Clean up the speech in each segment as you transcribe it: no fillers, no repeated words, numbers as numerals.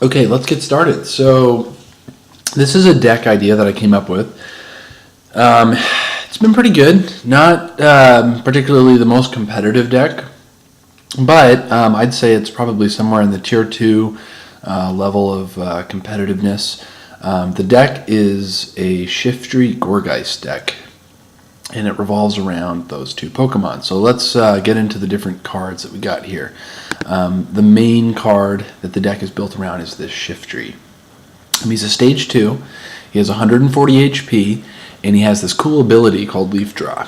Okay, let's get started. So this is a deck idea that I came up with. It's been pretty good. Not particularly the most competitive deck, but I'd say it's probably somewhere in the tier 2 level of competitiveness. The deck is a Shiftry Gourgeist deck, and it revolves around those two Pokemon. So let's get into the different cards that we got here. The main card that the deck is built around is this Shiftry. He's a stage 2. He has 140 HP, and he has this cool ability called Leaf Draw.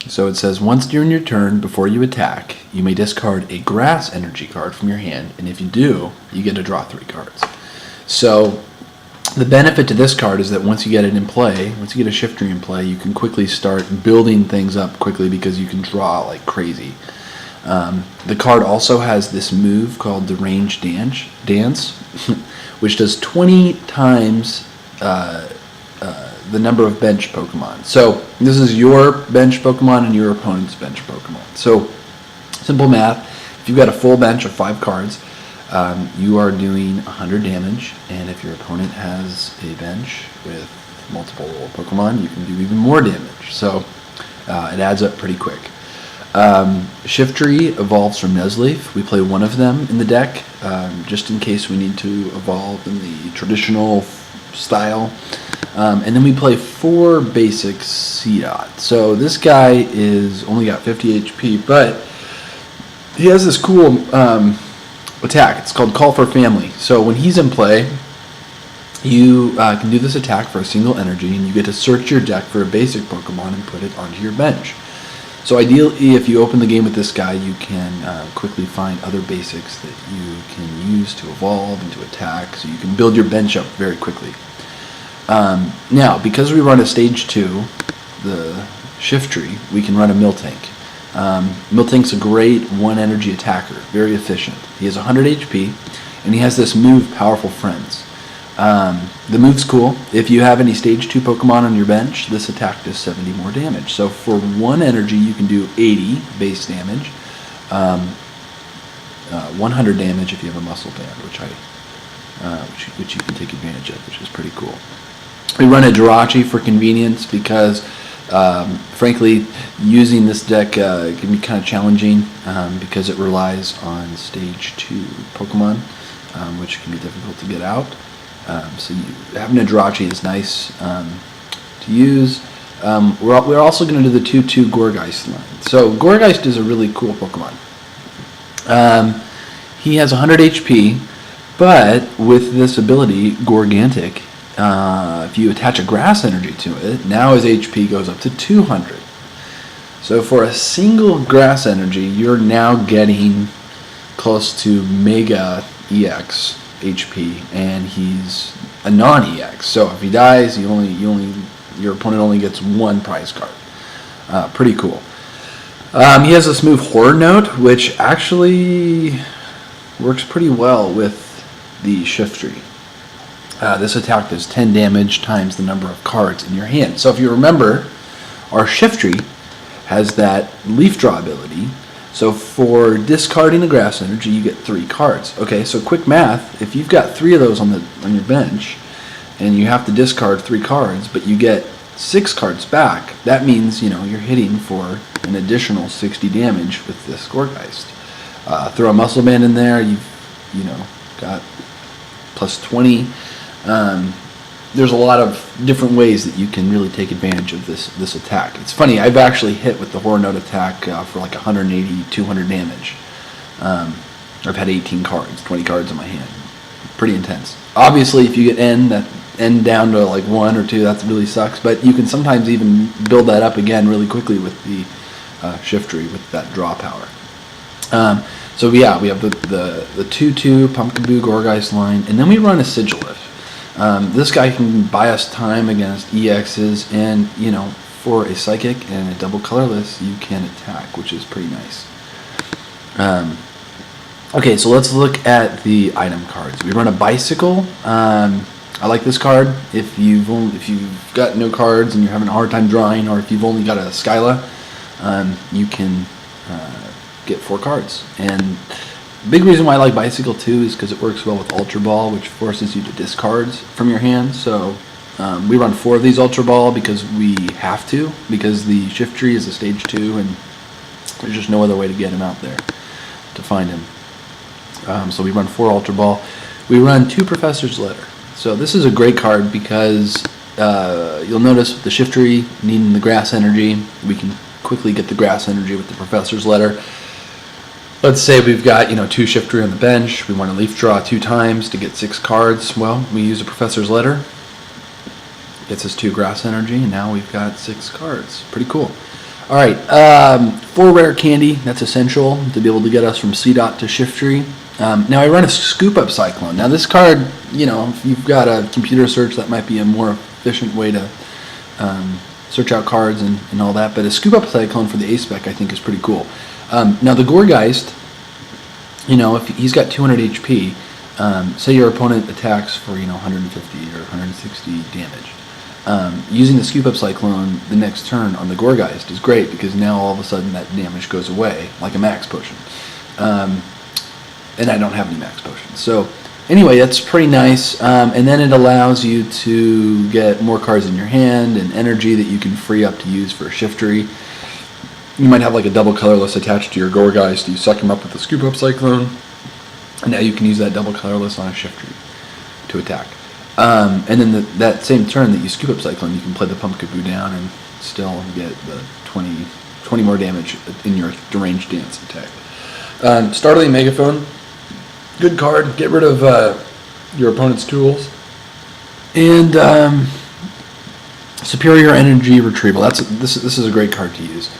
So it says, once during your turn, before you attack, you may discard a grass energy card from your hand, and if you do, you get to draw 3 cards. So the benefit to this card is that once you get it in play, once you get a Shiftry in play, you can quickly start building things up quickly because you can draw like crazy. The card also has this move called the Range Dance, which does 20 times the number of bench Pokemon. So this is your bench Pokemon and your opponent's bench Pokemon. So simple math, if you've got a full bench of 5 cards, you are doing 100 damage, and if your opponent has a bench with multiple Pokemon, you can do even more damage. So it adds up pretty quick. Shiftry evolves from Nuzleaf. We play one of them in the deck, just in case we need to evolve in the traditional style. And then we play 4 basic Seedot. So this guy is only got 50 HP, but he has this cool attack. It's called Call for Family. So when he's in play, you can do this attack for a single energy, and you get to search your deck for a basic Pokemon and put it onto your bench. So ideally, if you open the game with this guy, you can quickly find other basics that you can use to evolve and to attack, so you can build your bench up very quickly. Now, because we run a stage 2, the Shiftry, we can run a Miltank. Miltank's a great 1 energy attacker, very efficient. He has 100 HP, and he has this move, Powerful Friends. The move's cool. If you have any stage 2 Pokemon on your bench, this attack does 70 more damage. So for 1 energy, you can do 80 base damage, 100 damage if you have a Muscle Band, which you can take advantage of, which is pretty cool. We run a Jirachi for convenience because, frankly, using this deck can be kind of challenging because it relies on stage 2 Pokemon, which can be difficult to get out. So having a Jirachi is nice to use. We're also going to do the 2-2 Gourgeist line. So Gourgeist is a really cool Pokemon. He has 100 HP, but with this ability, Gorgantic, if you attach a grass energy to it, now his HP goes up to 200. So for a single grass energy, you're now getting close to Mega EX HP, and he's a non-EX. So if he dies, your opponent only gets 1 prize card. Pretty cool. He has this move Horror Note, which actually works pretty well with the Shiftry. This attack does 10 damage times the number of cards in your hand. So if you remember, our Shiftry has that Leaf Draw ability. So for discarding a grass energy, you get 3 cards. Okay, so quick math, if you've got 3 of those on your bench, and you have to discard 3 cards, but you get 6 cards back, that means, you're hitting for an additional 60 damage with this Gourgeist. Throw a Muscle Band in there, you've got plus 20. There's a lot of different ways that you can really take advantage of this attack. It's funny, I've actually hit with the Horror Note attack for like 180, 200 damage. I've had 18 cards, 20 cards in my hand. Pretty intense. Obviously, if you get N down to like 1 or 2, that really sucks, but you can sometimes even build that up again really quickly with the Shiftry, with that draw power. So yeah, we have the 2-2 Pumpkaboo Gourgeist line, and then we run a Sigilif. This guy can buy us time against EXs, and for a Psychic and a double colorless, you can attack, which is pretty nice. Okay, so let's look at the item cards. We run a Bicycle. I like this card. If you've got no cards and you're having a hard time drawing, or if you've only got a Skyla, you can get 4 cards. And Big reason why I like Bicycle too is because it works well with Ultra Ball, which forces you to discards from your hand. So we run 4 of these Ultra Ball because we have to, because the Shiftry is a stage 2 and there's just no other way to get him out there, to find him. So we run 4 Ultra Ball. We run 2 Professor's Letter. So this is a great card because you'll notice with the Shiftry needing the grass energy, we can quickly get the grass energy with the Professor's Letter. Let's say we've got 2 Shiftry on the bench. We want to leaf draw 2 times to get 6 cards. Well, we use a Professor's Letter. Gets us 2 grass energy, and now we've got 6 cards. Pretty cool. All right, 4 rare candy. That's essential to be able to get us from C dot to Shiftry. Now I run a Scoop Up Cyclone. Now this card, if you've got a computer search, that might be a more efficient way to search out cards and all that. But a Scoop Up Cyclone for the A spec I think is pretty cool. Now the Gourgeist, if he's got 200 HP, say your opponent attacks for 150 or 160 damage. Using the Scoop Up Cyclone the next turn on the Gourgeist is great because now all of a sudden that damage goes away like a max potion. And I don't have any max potions. So anyway, that's pretty nice. And then it allows you to get more cards in your hand and energy that you can free up to use for a Shiftry. You might have like a double colorless attached to your Gourgeist. You suck him up with the Scoop Up Cyclone, and now you can use that double colorless on a Shiftry to attack. And then that same turn that you Scoop Up Cyclone, you can play the Pumpkaboo down and still get the 20 more damage in your deranged dance attack. Startling Megaphone, good card. Get rid of your opponent's tools. And Superior Energy Retrieval. This is a great card to use.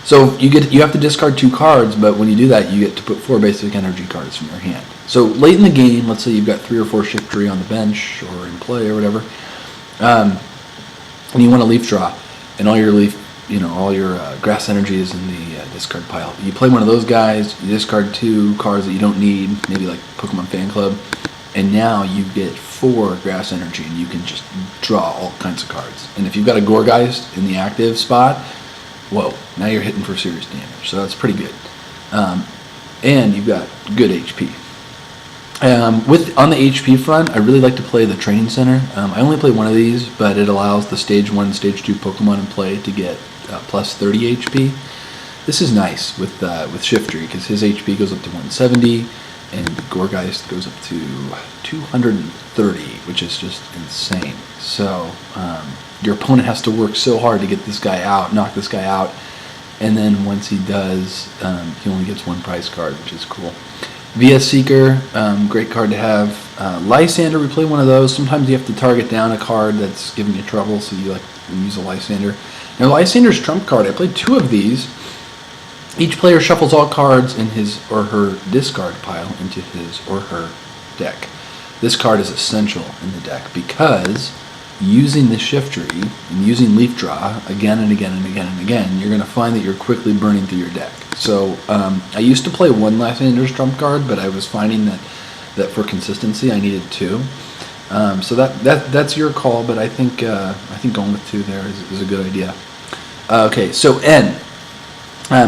So you have to discard 2 cards, but when you do that, you get to put 4 basic energy cards from your hand. So late in the game, let's say you've got 3 or 4 Shiftry on the bench or in play or whatever, and you want to leaf draw, and all your grass energy is in the discard pile. You play one of those guys, you discard 2 cards that you don't need, maybe like Pokemon Fan Club, and now you get 4 grass energy, and you can just draw all kinds of cards. And if you've got a Gourgeist in the active spot, whoa, now you're hitting for serious damage. So that's pretty good. And you've got good HP. On the HP front, I really like to play the Training Center. I only play one of these, but it allows the Stage 1 and Stage 2 Pokemon in play to get plus 30 HP. This is nice with Shiftry because his HP goes up to 170, and the Gourgeist goes up to 230, which is just insane. So your opponent has to work so hard to get this guy out, knock this guy out, and then once he does, he only gets 1 prize card, which is cool. VS Seeker, great card to have. Lysander, we play one of those. Sometimes you have to target down a card that's giving you trouble, so you use a Lysander. Now Lysander's trump card, I played 2 of these. Each player shuffles all cards in his or her discard pile into his or her deck. This card is essential in the deck because using the Shiftry and using Leaf Draw again and again and again and again, you're going to find that you're quickly burning through your deck. So I used to play 1 Lysander's trump card, but I was finding that for consistency I needed 2. So that's your call, but I think going with 2 there is a good idea. Okay, so N.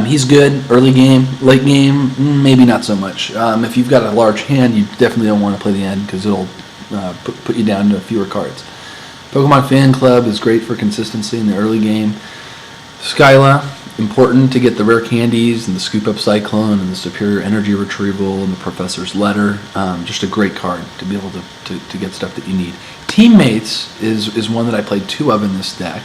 He's good early game, late game, maybe not so much. If you've got a large hand, you definitely don't want to play the N because it'll put you down to fewer cards. Pokemon Fan Club is great for consistency in the early game. Skyla, important to get the rare candies and the Scoop Up Cyclone and the Superior Energy Retrieval and the Professor's Letter. Just a great card to be able to get stuff that you need. Teammates is one that I played 2 of in this deck.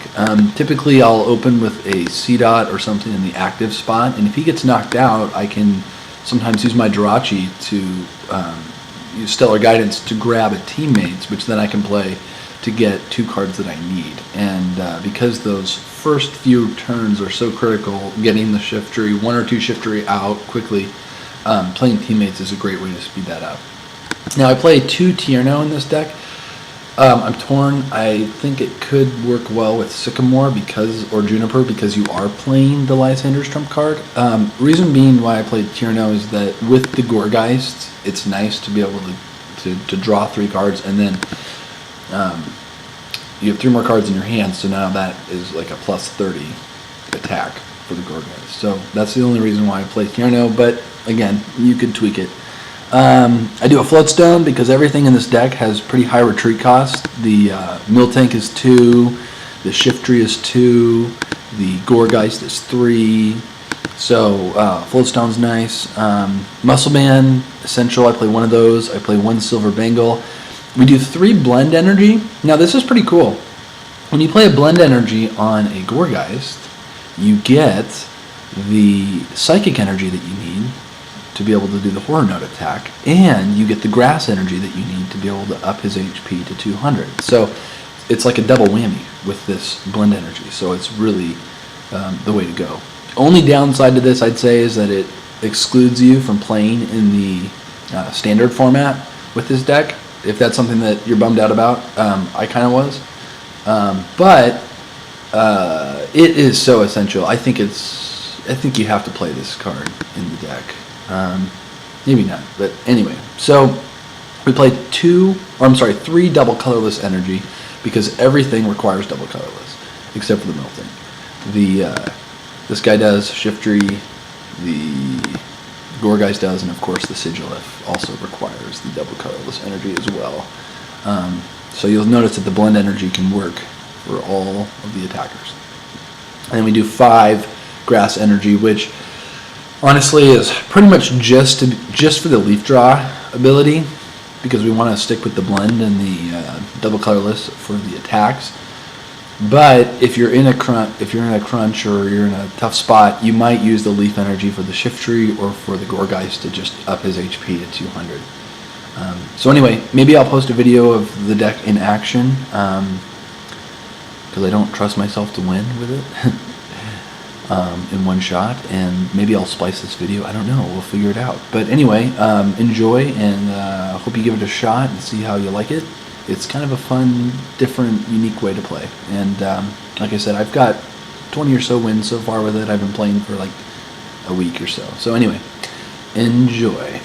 Typically I'll open with a C-Dot or something in the active spot, and if he gets knocked out, I can sometimes use my Jirachi to use Stellar Guidance to grab a Teammates, which then I can play to get 2 cards that I need. And because those first few turns are so critical, getting the Shiftry, 1 or 2 Shiftry out quickly, playing Teammates is a great way to speed that up. Now I play 2 Tierno in this deck. I'm torn. I think it could work well with Sycamore or Juniper because you are playing the Lysander's trump card. Reason being why I played Tierno is that with the Gourgeist, it's nice to be able to draw 3 cards, and then you have 3 more cards in your hand, so now that is like a plus 30 attack for the Gourgeist. So that's the only reason why I play Tierno, but again, you could tweak it. I do a Floatstone because everything in this deck has pretty high retreat cost. The Mill Tank is 2, the Shiftry is 2, the Gourgeist is 3. So Floatstone's nice. Muscle Band, essential, I play one of those. I play 1 Silver Bangle. We do 3 Blend Energy. Now this is pretty cool. When you play a Blend Energy on a Gourgeist, you get the Psychic Energy that you need to be able to do the Horror Note attack, and you get the Grass Energy that you need to be able to up his HP to 200. So it's like a double whammy with this Blend Energy, so it's really the way to go. Only downside to this, I'd say, is that it excludes you from playing in the standard format with this deck. If that's something that you're bummed out about, I kind of was. But it is so essential. I think you have to play this card in the deck. Maybe not, but anyway. So we played 3 double colorless energy because everything requires double colorless except for the Melting. This guy does, Shiftry, the Gourgeist does, and of course the Sigilif also requires the double colorless energy as well. So you'll notice that the Blend Energy can work for all of the attackers. And then we do 5 Grass Energy, which honestly is pretty much just for the Leaf Draw ability, because we want to stick with the Blend and the double colorless for the attacks. But if you're in a crunch or you're in a tough spot, you might use the Leaf Energy for the Shiftry or for the Gourgeist to just up his HP to 200. So anyway, maybe I'll post a video of the deck in action, because I don't trust myself to win with it in one shot, and maybe I'll splice this video. I don't know. We'll figure it out. But anyway, enjoy, and hope you give it a shot and see how you like it. It's kind of a fun, different, unique way to play. And like I said, I've got 20 or so wins so far with it. I've been playing for like a week or so. So anyway, enjoy.